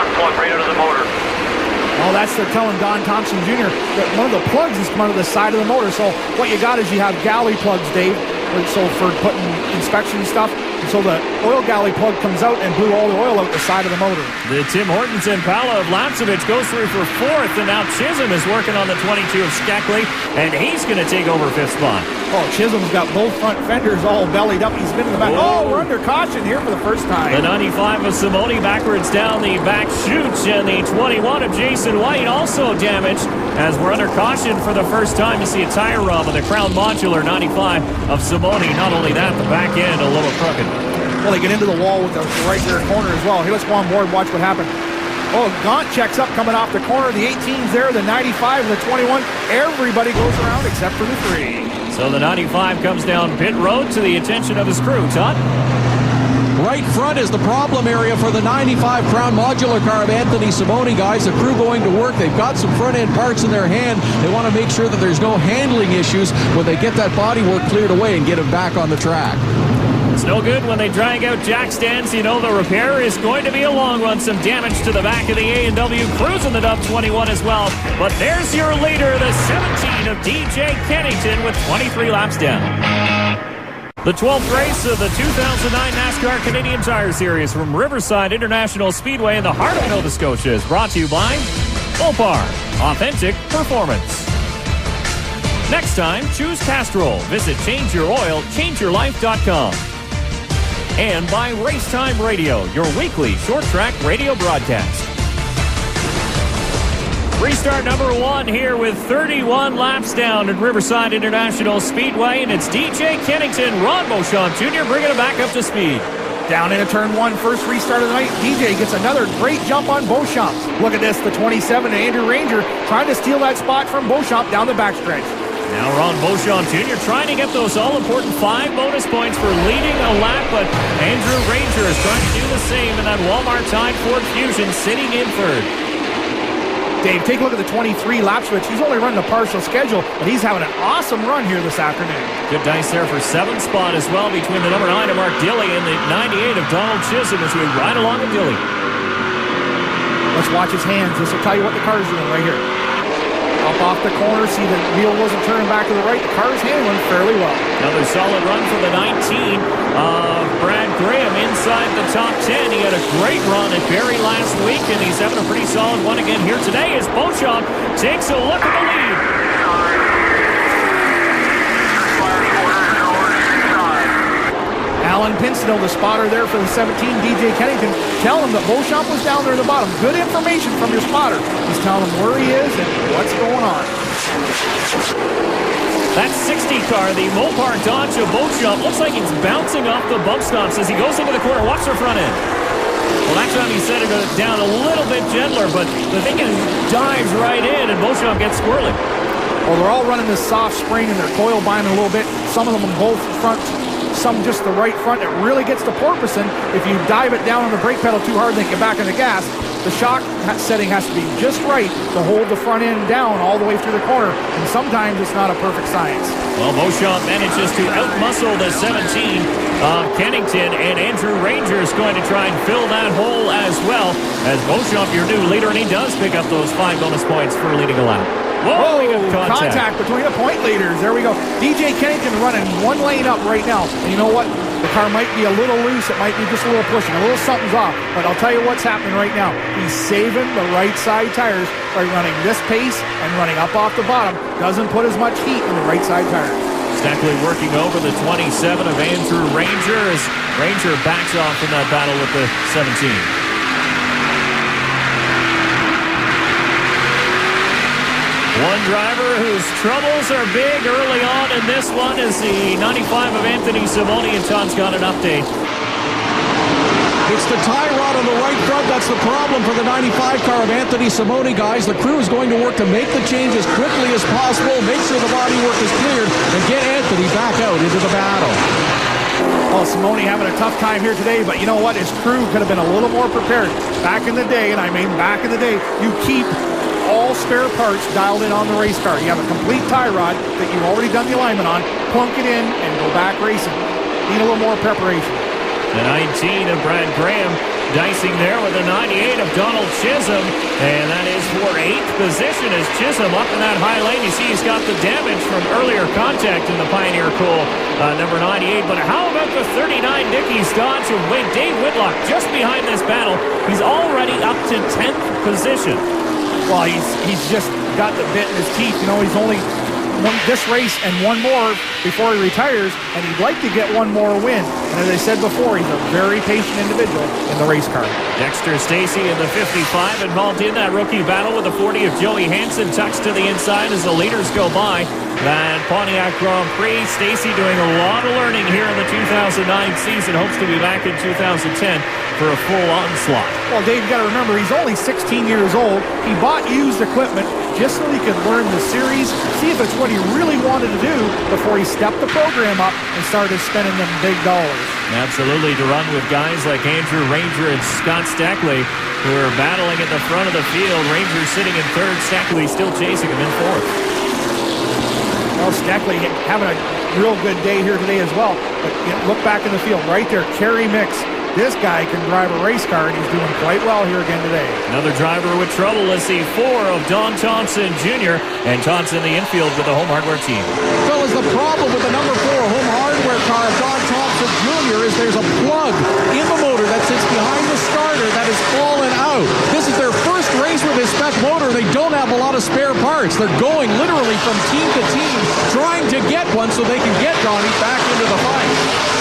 spark plug right out of the motor. Well, that's they're telling Don Thompson Jr. that one of the plugs is coming out of the side of the motor. So what you got is you have galley plugs, Dave. So for putting inspection stuff. So the oil galley plug comes out and blew all the oil out the side of the motor. The Tim Hortons Impala of Lapsevich goes through for fourth, and now Chisholm is working on the 22 of Skeckley, and he's going to take over fifth spot. Oh, Chisholm's got both front fenders all bellied up. He's been in the back. Oh, we're under caution here for the first time. The 95 of Simone backwards down the back chutes, and the 21 of Jason White also damaged as we're under caution for the first time. You see a tire rub on the Crown Modular 95 of Simone. Not only that, the back end a little crooked. Well, they get into the wall with the right rear corner as well. Here, let's go on board and watch what happened. Oh, Gaunt checks up coming off the corner. The 18's there, the 95, and the 21. Everybody goes around except for the 3. So the 95 comes down pit road to the attention of his crew. Todd? Right front is the problem area for the 95 Crown Modular car of Anthony Simone, guys. The crew going to work. They've got some front-end parts in their hand. They want to make sure that there's no handling issues when they get that bodywork cleared away and get him back on the track. It's no good when they drag out jack stands. You know the repair is going to be a long run. Some damage to the back of the A&W. Cruising the Dub 21 as well. But there's your leader, the 17 of DJ Kennington with 23 laps down. The 12th race of the 2009 NASCAR Canadian Tire Series from Riverside International Speedway in the heart of Nova Scotia is brought to you by Mopar, authentic performance. Next time, choose Castrol. Visit ChangeYourOil.ChangeYourLife.com. And by Racetime Radio, your weekly short-track radio broadcast. Restart number 1 here with 31 laps down at Riverside International Speedway, and it's DJ Kennington, Ron Beauchamp Jr. bringing it back up to speed. Down into turn 1, first restart of the night. DJ gets another great jump on Beauchamp. Look at this, the 27, Andrew Ranger, trying to steal that spot from Beauchamp down the backstretch. Now Ron Beauchamp Jr. trying to get those all-important 5 bonus points for leading a lap, but Andrew Ranger is trying to do the same in that Walmart Tide Ford Fusion, sitting in third. Dave, take a look at the 23 lap switch. He's only running a partial schedule, but he's having an awesome run here this afternoon. Good dice there for 7th spot as well between the number 9 of Mark Dilley and the 98 of Donald Chisholm as we ride along with Dilley. Let's watch his hands. This will tell you what the car's doing right here. Up off the corner, see the wheel wasn't turning back to the right. The car's handling fairly well. Another solid run for the 19 of Brad Graham inside the top 10. He had a great run at Barrie last week, and he's having a pretty solid one again here today as Beauchamp takes a look at the lead. Alan Pinstall, the spotter there for the 17, DJ Kennington, tell him that Beauchamp was down there at the bottom. Good information from your spotter. He's telling him where he is and what's going on. That 60 car, the Mopar Dodge of Beauchamp, looks like it's bouncing off the bump stops as he goes into the corner. Watch the front end. Well, that time he set it down a little bit gentler, but the thing dives right in and Beauchamp gets squirrely. Well, they're all running this soft spring and they're coil binding a little bit. Some of them on both front, some just the right front. It really gets to porpoising if you dive it down on the brake pedal too hard and then get back in the gas. The shock setting has to be just right to hold the front end down all the way through the corner, and sometimes it's not a perfect science. Well, Beauchamp manages to outmuscle the 17 of Kennington, and Andrew Ranger is going to try and fill that hole as well as Beauchamp, your new leader, and he does pick up those 5 bonus points for leading a lap. Whoa, contact between the point leaders. There we go. DJ Kennington running 1 lane up right now. And you know what? The car might be a little loose. It might be just a little pushing. A little something's off. But I'll tell you what's happening right now. He's saving the right side tires by running this pace and running up off the bottom. Doesn't put as much heat in the right side tires. Stackley working over the 27 of Andrew Ranger as Ranger backs off in that battle with the 17. One driver whose troubles are big early on in this one is the 95 of Anthony Simone, and Tom's got an update. It's the tie rod on the right front. That's the problem for the 95 car of Anthony Simone, guys. The crew is going to work to make the change as quickly as possible, make sure the bodywork is cleared, and get Anthony back out into the battle. Well, Simone having a tough time here today, but you know what? His crew could have been a little more prepared. Back in the day, and I mean back in the day, you keep all spare parts dialed in on the race car. You have a complete tie rod that you've already done the alignment on, plunk it in, and go back racing. Need a little more preparation. The 19 of Brad Graham Dicing there with the 98 of Donald Chisholm. And that is for 8th position as Chisholm up in that high lane. You see he's got the damage from earlier contact in the Pioneer Coal, number 98. But how about the 39 Dickies Dodge of Dave Whitlock just behind this battle? He's already up to 10th position. Well, he's just got the bit in his teeth. You know, he's only won this race and one more before he retires, and he'd like to get one more win. And as I said before, he's a very patient individual in the race car. Dexter Stacy in the 55 involved in that rookie battle with the 40 of Joey Hansen tucked to the inside as the leaders go by. That Pontiac Grand Prix, Stacy doing a lot of learning here in the 2009 season. Hopes to be back in 2010 for a full onslaught. Well, Dave, you got to remember, he's only 16 years old. He bought used equipment just so he could learn the series, see if it's what he really wanted to do before he stepped the program up and started spending them big dollars. Absolutely, to run with guys like Andrew Ranger and Scott Stackley, who are battling at the front of the field. Ranger sitting in third, Stackley still chasing him in fourth. Well, Stackley having a real good day here today as well. But look back in the field right there, Kerry Mix. This guy can drive a race car, and he's doing quite well here again today. Another driver with trouble. Let's see, 4 of Don Thompson Jr. And Thompson in the infield with the home hardware team. Fellas, the problem with the number 4 home hardware car of Don Thompson Jr. is there's a plug in the motor that sits behind the starter that has fallen out. This is their first race with this spec motor. They don't have a lot of spare parts. They're going literally from team to team trying to get one so they can get Donnie back into the fight.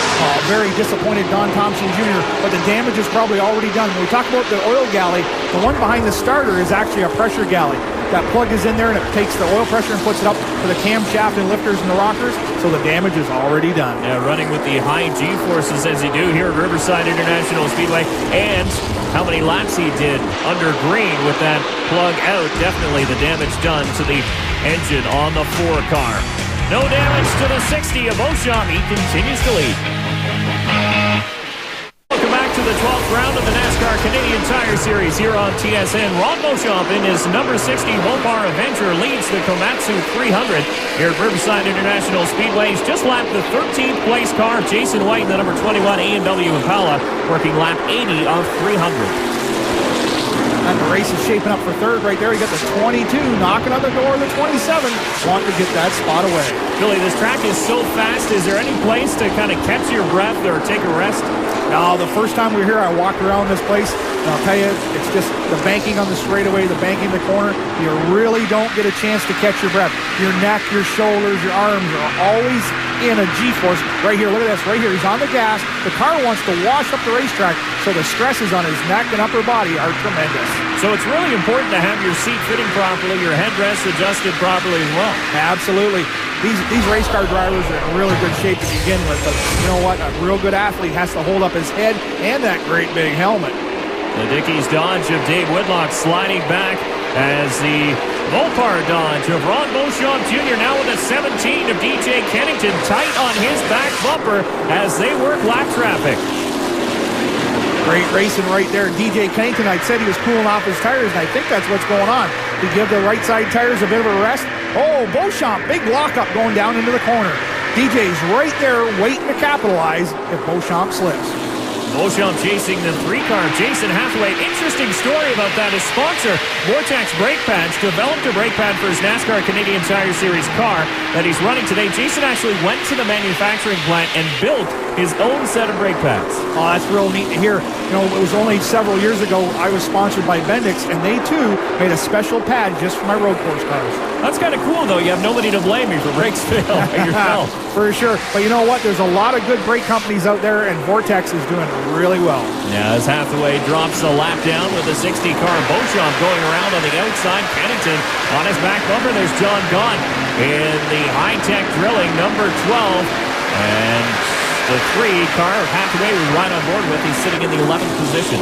Very disappointed Don Thompson Jr., but the damage is probably already done. When we talk about the oil galley, the one behind the starter is actually a pressure galley. That plug is in there, and it takes the oil pressure and puts it up for the camshaft and lifters and the rockers, so the damage is already done. Yeah, running with the high G-forces as he do here at Riverside International Speedway, and how many laps he did under green with that plug out. Definitely the damage done to the engine on the 4 car. No damage to the 60 of Beauchamp. He continues to lead. Welcome back to the 12th round of the NASCAR Canadian Tire Series here on TSN. Ron Beauchamp in his number 60 Mopar Avenger leads the Komatsu 300 here at Riverside International Speedway. He's just lapped the 13th place car. Jason White in the number 21 A&W Impala working lap 80 of 300. And the race is shaping up for third right there. You got the 22 knocking on the door of the 27, wanting to get that spot away. Billy, this track is so fast. Is there any place to kind of catch your breath or take a rest? No, the first time we were here, I walked around this place, and I'll tell you, it's just the banking on the straightaway, the banking in the corner. You really don't get a chance to catch your breath. Your neck, your shoulders, your arms are always in a G-force. Right here, look at this, right here. He's on the gas. The car wants to wash up the racetrack, so the stresses on his neck and upper body are tremendous. So it's really important to have your seat fitting properly, your headrest adjusted properly as well. Absolutely. These race car drivers are in really good shape to begin with, but you know what? A real good athlete has to hold up his head and that great big helmet. The Dickies Dodge of Dave Whitlock sliding back as the Mopar Dodge of Ron Beauchamp Jr. now with a 17 of DJ Kennington tight on his back bumper as they work lap traffic. Great racing right there. DJ Kennington, I said he was cooling off his tires, and I think that's what's going on. To give the right side tires a bit of a rest. Oh, Beauchamp, big lockup going down into the corner. DJ's right there waiting to capitalize if Beauchamp slips. Beauchamp chasing the 3-car. Jason Hathaway, interesting story about that. His sponsor, Vortex Brake Pads, developed a brake pad for his NASCAR Canadian Tire Series car that he's running today. Jason actually went to the manufacturing plant and built his own set of brake pads. Oh, that's real neat to hear. You know, it was only several years ago I was sponsored by Bendix, and they too made a special pad just for my road course cars. That's kind of cool, though. You have nobody to blame you for brakes fail yourself. For sure. But you know what? There's a lot of good brake companies out there, and Vortex is doing really well. Yeah, as Hathaway drops the lap down with the 60-car. Beauchamp going around on the outside. Kennington on his back bumper. There's John Gunn in the high-tech drilling number 12. And the 3-car Hathaway was right on board with. He's sitting in the 11th position.